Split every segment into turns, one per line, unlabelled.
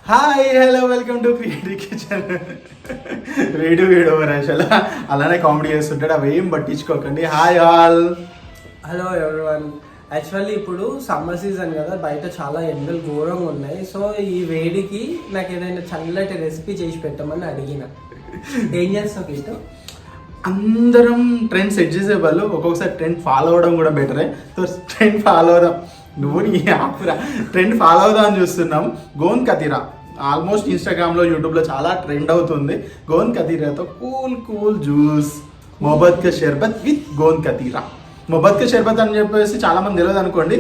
Hi hello welcome to PD kitchen. వీడు అసలు అలానే కామెడీ చేస్తుంటాడు, అవి ఏం పట్టించుకోకండి. Hi all,
hello everyone. Actually ఇప్పుడు సమ్మర్ సీజన్ కదా, బయట చాలా ఎండలు ఘోరంగా ఉన్నాయి. సో ఈ వేడికి నాకు ఏదైనా చల్లటి రెసిపీ చేసి పెట్టమని అడిగిన. ఏం చేస్తావు కిట్టు?
అందరం ట్రెండ్ సెట్ చేసే వాళ్ళు ఒక్కొక్కసారి ట్రెండ్ ఫాలో అవ్వడం కూడా బెటరే. సో ట్రెండ్ ఫాలో అవుదాం, నువ్వు నీ ఆపురా, ట్రెండ్ ఫాలో అవుదాం అని చూస్తున్నాం. గోన్ కతీరా ఆల్మోస్ట్ ఇన్స్టాగ్రామ్లో యూట్యూబ్లో చాలా ట్రెండ్ అవుతుంది. గోన్ కతీరాతో కూల్ జ్యూస్, మొహబ్బత్ కా షర్బత్ విత్ గోన్ కతీరా. మొహబ్బత్ కా షర్బత్ అని చెప్పేసి చాలా మంది తెలియదు అనుకోండి,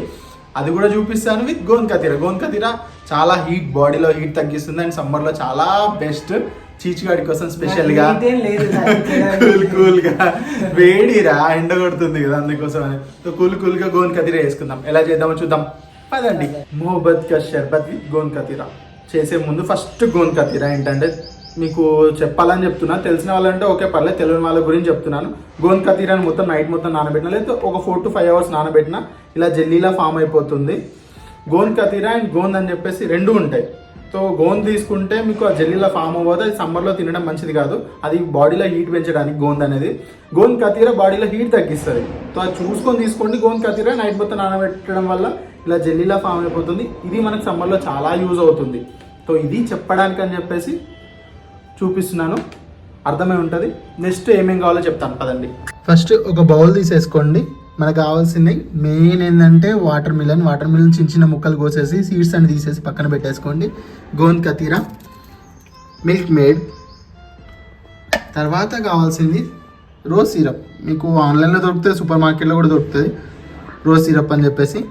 అది కూడా చూపిస్తాను విత్ గోన్ కతీరా. గోన్ కతీరా చాలా హీట్, బాడీలో హీట్ తగ్గిస్తుంది అండ్ సమ్మర్లో చాలా బెస్ట్. చీచుగాడి కోసం స్పెషల్ గా కూల్ గా వేడిరా, ఎండ కొడుతుంది కదా, అందుకోసం అని కూల్ గా గోన్ కతీరా వేసుకుందాం. ఎలా చేద్దామో చూద్దాం పదండి. మొహబ్బత్ కా షర్బత్ విత్ గోన్ కతీరా చేసే ముందు ఫస్ట్ గోన్ కతీరా ఏంటంటే మీకు చెప్పాలని చెప్తున్నా, తెలిసిన వాళ్ళంటే ఓకే పర్లేదు, తెలియని వాళ్ళ గురించి చెప్తున్నాను. గోన్ కతీరాని మొత్తం నైట్ మొత్తం నానబెట్టిన, లేదా ఒక 4 to 5 hours నానబెట్టిన ఇలా జెల్లీలా ఫామ్ అయిపోతుంది. గోన్ కతీరా అండ్ గోంద్ అని చెప్పేసి రెండు ఉంటాయి. సో గోంద్ తీసుకుంటే మీకు ఆ జెల్లీలా ఫామ్ అవ్వదు, అది సమ్మర్లో తినడం మంచిది కాదు, అది బాడీలో హీట్ పెంచడానికి గోంద్ అనేది. గోంద్ కతీరా బాడీలో హీట్ తగ్గిస్తుంది. సో అది చూసుకొని తీసుకోండి. గోంద్ కతీరా నైట్ మొత్తం నానబెట్టడం వల్ల ఇలా జెల్లీలా ఫామ్ అయిపోతుంది. ఇది మనకు సమ్మర్లో చాలా యూజ్ అవుతుంది. సో ఇది చెప్పడానికి అని చెప్పేసి చూపిస్తున్నాను, అర్థమై ఉంటుంది. నెక్స్ట్ ఏమేం కావాలో చెప్తాను పదండి. ఫస్ట్ ఒక బౌల్ తీసేసుకోండి. మనకు కావాల్సింది మెయిన్ ఏంటంటే వాటర్ మిలన్ చిన్న చిన్న ముక్కలు కోసేసి సీడ్స్ అని తీసేసి పక్కన పెట్టేసుకోండి. గోంద్ కతీరా, మిల్క్ మేడ్, తర్వాత కావాల్సింది రోజ్ సిరప్. మీకు ఆన్లైన్లో దొరుకుతుంది, సూపర్ మార్కెట్లో కూడా దొరుకుతుంది రోజ్ సిరప్ అని చెప్పేసి.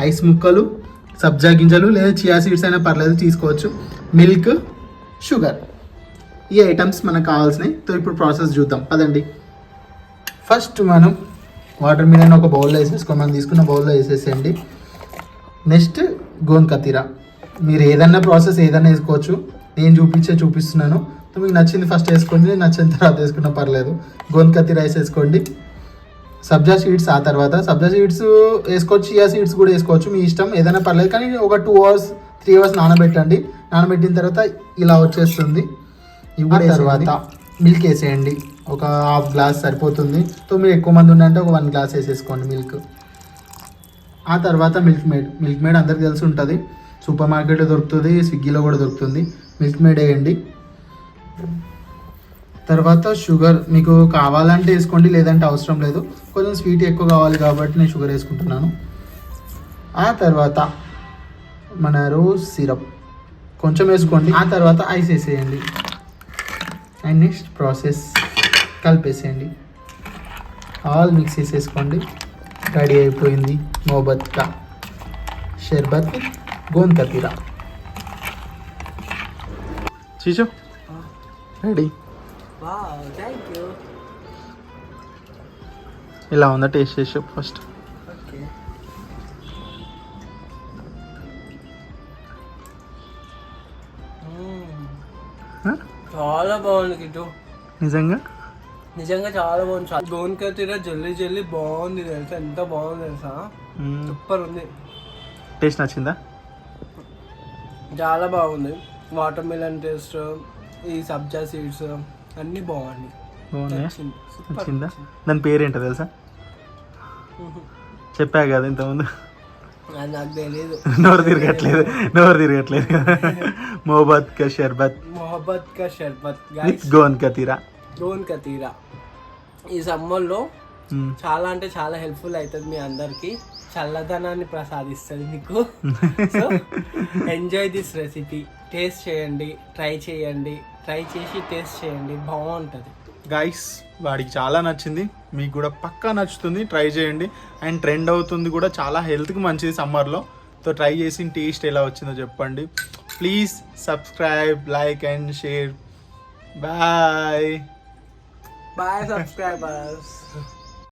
ఐస్ ముక్కలు, సబ్జా గింజలు లేదా చియా సీడ్స్ అయినా పర్లేదు తీసుకోవచ్చు. మిల్క్, షుగర్, ఈ ఐటమ్స్ మనకు కావాల్సినవి. సో ఇప్పుడు ప్రాసెస్ చూద్దాం పదండి. ఫస్ట్ మనం వాటర్ మిలన్ ఒక బౌల్లో వేసేసుకోండి, మనం తీసుకున్న బౌల్లో వేసేసేయండి. నెక్స్ట్ గోంద్ కతీరా, మీరు ఏదన్నా ప్రాసెస్ ఏదన్నా వేసుకోవచ్చు, నేను చూపిస్తున్నాను. సో మీకు నచ్చింది ఫస్ట్ వేసుకోండి, నచ్చిన తర్వాత వేసుకున్నా పర్లేదు. గోంద్ కతీరా వేసేసుకోండి. సబ్జా సీడ్స్ ఆ తర్వాత, సబ్జా సీడ్స్ వేసుకోవచ్చు, చియా సీడ్స్ కూడా వేసుకోవచ్చు, మీ ఇష్టం, ఏదైనా పర్లేదు. కానీ ఒక 2 hours 3 hours నానబెట్టండి. నానబెట్టిన తర్వాత ఇలా వచ్చేస్తుంది. ఇవ్వడం తర్వాత మిల్క్ వేసేయండి, ఒక 1/2 glass సరిపోతుంది. సో మీరు ఎక్కువ మంది ఉండంటే ఒక 1 glass వేసేసుకోండి మిల్క్. ఆ తర్వాత మిల్క్ మేడ్ అందరికి తెలిసి ఉంటుంది, సూపర్ మార్కెట్లో దొరుకుతుంది, స్విగ్గీలో కూడా దొరుకుతుంది. మిల్క్ మేడ్ వేయండి. తర్వాత షుగర్ మీకు కావాలంటే వేసుకోండి, లేదంటే అవసరం లేదు. కొంచెం స్వీట్ ఎక్కువ కావాలి కాబట్టి నేను షుగర్ వేసుకుంటున్నాను. ఆ తర్వాత మన రోజ్ సిరప్ కొంచెం వేసుకోండి. ఆ తర్వాత ఐస్ వేసేయండి. అండ్ నెక్స్ట్ ప్రాసెస్ కలిపేసేయండి. ఆల్ మిక్స్ చేసేసుకోండి. రెడీ అయిపోయింది మొహబ్బత్ కా షర్బత్ గోంద్ కతీరా. చీచో రెడీ. ఇలా ఉందా టేస్ట్ చేసి ఫస్ట్.
చాలా బాగుంది కిట్టు,
నిజంగా
చాలా బాగుంది. గోంద్ కతీరా జల్లి బాగుంది తెలుసా, ఎంత బాగుంది తెలుసా, సూపర్ ఉంది.
టేస్ట్ నచ్చిందా?
చాలా బాగుంది. వాటర్ మిలన్ టేస్ట్, ఈ సబ్జా సీడ్స్ అన్నీ బాగుంది.
నచ్చిందా? దాని పేరేంటో తెలుసా? చెప్పా కదా ఇంతకుముందు,
అది నాకు తెలియదు.
నోరు తిరగట్లేదు మొహబ్బత్ కా షర్బత్ విత్ గోంద్ కతీరా.
ఈ సమ్మర్లో చాలా అంటే చాలా హెల్ప్ఫుల్ అవుతుంది, మీ అందరికి చల్లదనాన్ని ప్రసాదిస్తుంది మీకు. So enjoy this recipe, taste చేయండి, ట్రై చేసి టేస్ట్ చేయండి, బాగుంటుంది.
గైస్ వాడికి చాలా నచ్చింది, మీకు కూడా పక్కా నచ్చుతుంది, ట్రై చేయండి. అండ్ ట్రెండ్ అవుతుంది కూడా, చాలా హెల్త్కి మంచిది సమ్మర్లో. సో ట్రై చేసి టేస్ట్ ఎలా వచ్చిందో చెప్పండి. Please subscribe, like and share. Bye
subscribers.